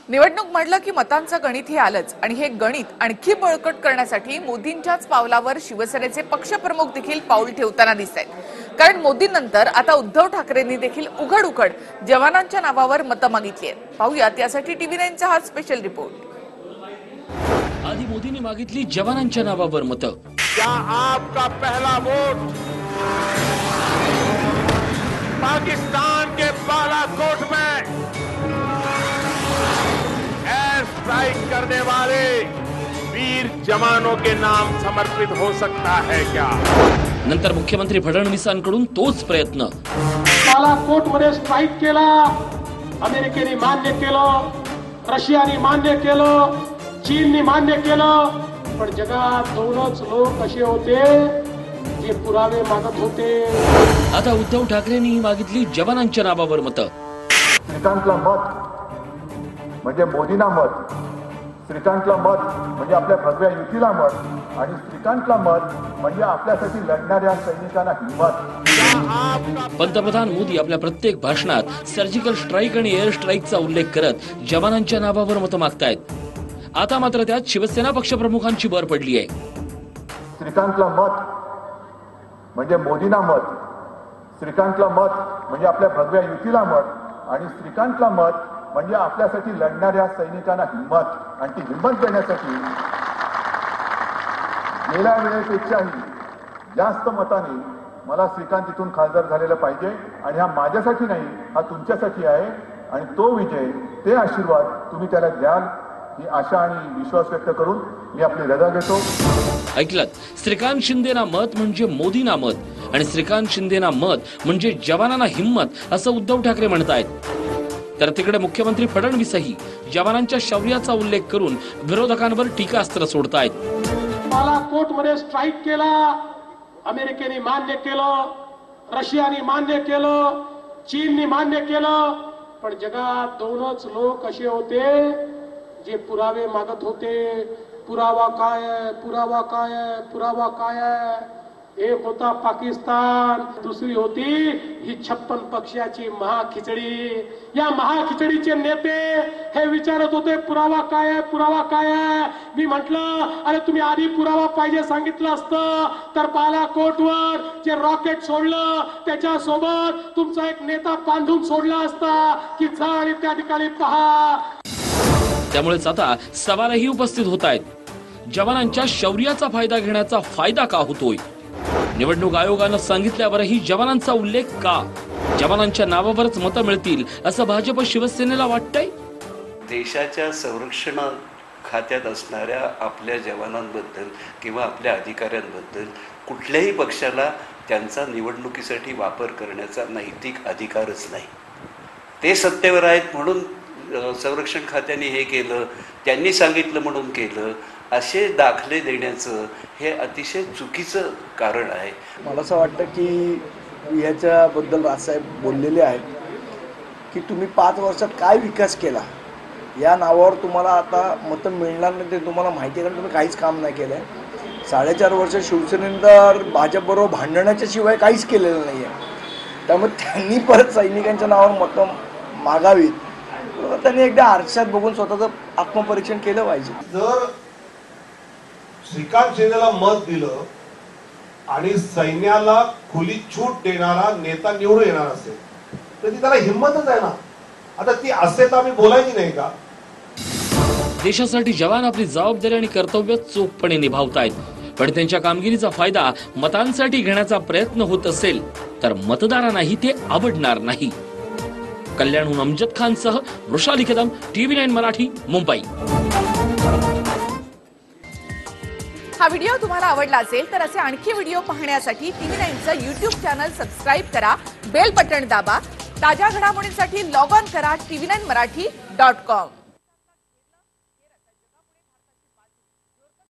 निवडणूक म्हटलं की मतांचं गणित हे आलंच आणि हे गणित आणखी बळकट करण्यासाठी मोदींच्याच पावलावर शिवसेनेचे पक्षप्रमुख देखील पाऊल ठेवताना दिसतायत। कारण मोदींनंतर आता उद्धव ठाकरेंनी देखील उघड उघड जवानांच्या नावावर मतं मागितली आहेत। पाहूयात यासाठी TV9 चा हा स्पेशल रिपोर्ट। आधी मोदींनी मागितली जवानांच्या नावावर मतं। क्या आपका पहला वोट पाकिस्तान के बालाकोट में एयर स्ट्राइक करने वाले वीर जवानों के नाम समर्पित हो सकता है क्या? नंतर मुख्यमंत्री फडणवीसांकडून तोच प्रयत्न। बालाकोट मध्ये स्ट्राइक केला, अमेरिकेने मान्य केलं, रशियाने मान्य केलं, चीनने मान्य केलं, पण जगात दोनच लोक असे होते जे पुरावे मागत होते। आता उद्धव ठाकरेंनी मागितली जवानांच्या नावावर मतं। श्रीकांतला मत म्हणजे मोदींना मत, श्रीकांतला मत म्हणजे आपल्या भगव्या युतीला मत आणि श्रीकांतला मत म्हणजे आपल्यासाठी लढणाऱ्या सैनिकांना हिंमत। पंतप्रधान मोदी आपल्या प्रत्येक भाषणात सर्जिकल स्ट्राईक आणि एअर स्ट्राईकचा उल्लेख करत जवानांच्या नावावर मतं मागतायत। आता मात्र त्यात शिवसेना पक्षप्रमुखांची भर पडली आहे। श्रीकांतला मत म्हणजे मोदींना मत, श्रीकांतला मत म्हणजे आपल्या भगव्या युतीला मत आणि श्रीकांतला मत म्हणजे आपल्यासाठी लढणाऱ्या सैनिकांना हिंमत। आणि ती हिंमत देण्यासाठी गेल्या वेळेपेक्षाही जास्त मताने मला श्रीकांत इथून खासदार झालेला पाहिजे आणि हा माझ्यासाठी नाही, हा तुमच्यासाठी आहे आणि तो विजय, ते आशीर्वाद तुम्ही त्याला द्याल ही आशा आणि विश्वास व्यक्त करून मी आपली रजा घेतो। ऐकलत, श्रीकांत शिंदेना मत म्हणजे मोदींना मत आणि श्रीकांत शिंदेना मत म्हणजे जवानांना हिंमत असं उद्धव ठाकरे म्हणतायत। तर तिकडे मुख्यमंत्री फडणवीसही जवानांच्या शौर्याचा उल्लेख करून विरोधकांवर टीकास्त्र सोडतायत। बालाकोट मध्ये स्ट्राइक केला, अमेरिकेने मान्य केलं, रशियाने मान्य केलं, चीनने मान्य केलं, पण जगात दोनच लोक असे होते जे पुरावे मागत होते। पुरावा काय आहे, पुरावा काय आहे, पुरावा काय आहे? एक होता पाकिस्तान, दुसरी होती ही 56 पक्षाची महाखिचडी। या महाखिचडीचे नेते हे विचारत होते पुरावा काय आहे, पुरावा काय आहे? मी म्हटलं अरे तुम्ही आधी पुरावा पाहिजे सांगितलं असतं तर बालाकोटवर जे रॉकेट सोडलं त्याच्यासोबत तुमचा एक नेता बांधून सोडला असता की जा आणि त्या ठिकाणी पहा। त्यामुळेच आता सवालही उपस्थित होत आहेत, जवानांच्या शौर्याचा फायदा घेण्याचा फायदा का होतोय? निवडणूक आयोगानं सांगितल्यावरही जवानांचा उल्लेख का? जवानांच्या नावावरच मतं मिळतील असं भाजप शिवसेनेला वाटतंय? देशाच्या संरक्षण खात्यात असणाऱ्या आपल्या जवानांबद्दल किंवा आपल्या अधिकाऱ्यांबद्दल कुठल्याही पक्षाला त्यांचा निवडणुकीसाठी वापर करण्याचा नैतिक अधिकारच नाही। ते सत्तेवर आहेत म्हणून संरक्षण खात्याने हे केलं, त्यांनी सांगितलं म्हणून केलं, असे दाखले देण्याचं हे अतिशय चुकीचं कारण आहे। मला असं वाटतं की याच्याबद्दल राजसाहेब बोललेले आहेत की तुम्ही 5 वर्षात काय विकास केला या नावावर तुम्हाला आता मतं मिळणार नाही, ते तुम्हाला माहिती आहे कारण तुम्ही काहीच काम नाही केलं आहे। 4.5 वर्ष शिवसेनेनंतर भाजपबरोबर भांडण्याच्या शिवाय काहीच केलेलं नाही आहे। त्यामुळे त्यांनी परत सैनिकांच्या नावावर मतं मागावीत, त्यांनी एकदा आरशात बघून स्वतःचं आत्मपरीक्षण केलं पाहिजे। जर श्रीकांत शिंदेला मत दिलं आणि सैन्याला खुली छूट देणारा नेता निवडून येणार असेल तर ती त्याला हिंमतच आहे ना। आता ती असे तर आम्ही बोलायची नाही का? देशासाठी जवान आपली जबाबदारी आणि कर्तव्य चोखपणे निभावतायत, पण त्यांच्या कामगिरीचा फायदा मतांसाठी घेण्याचा प्रयत्न होत असेल तर मतदारांनाही ते आवडणार नाही। कल्याणहून अमजद खानसह वृषाली कदम, TV9 मराठी, मुंबई। हा व्हिडिओ तुम्हाला आवडला असेल तर असे आणखी व्हिडिओ पाहण्यासाठी TV9 चं YouTube चॅनल सबस्क्राइब करा, बेल बटन दाबा। ताज्या घडामोडींसाठी लॉग ऑन करा TV9marathi.com।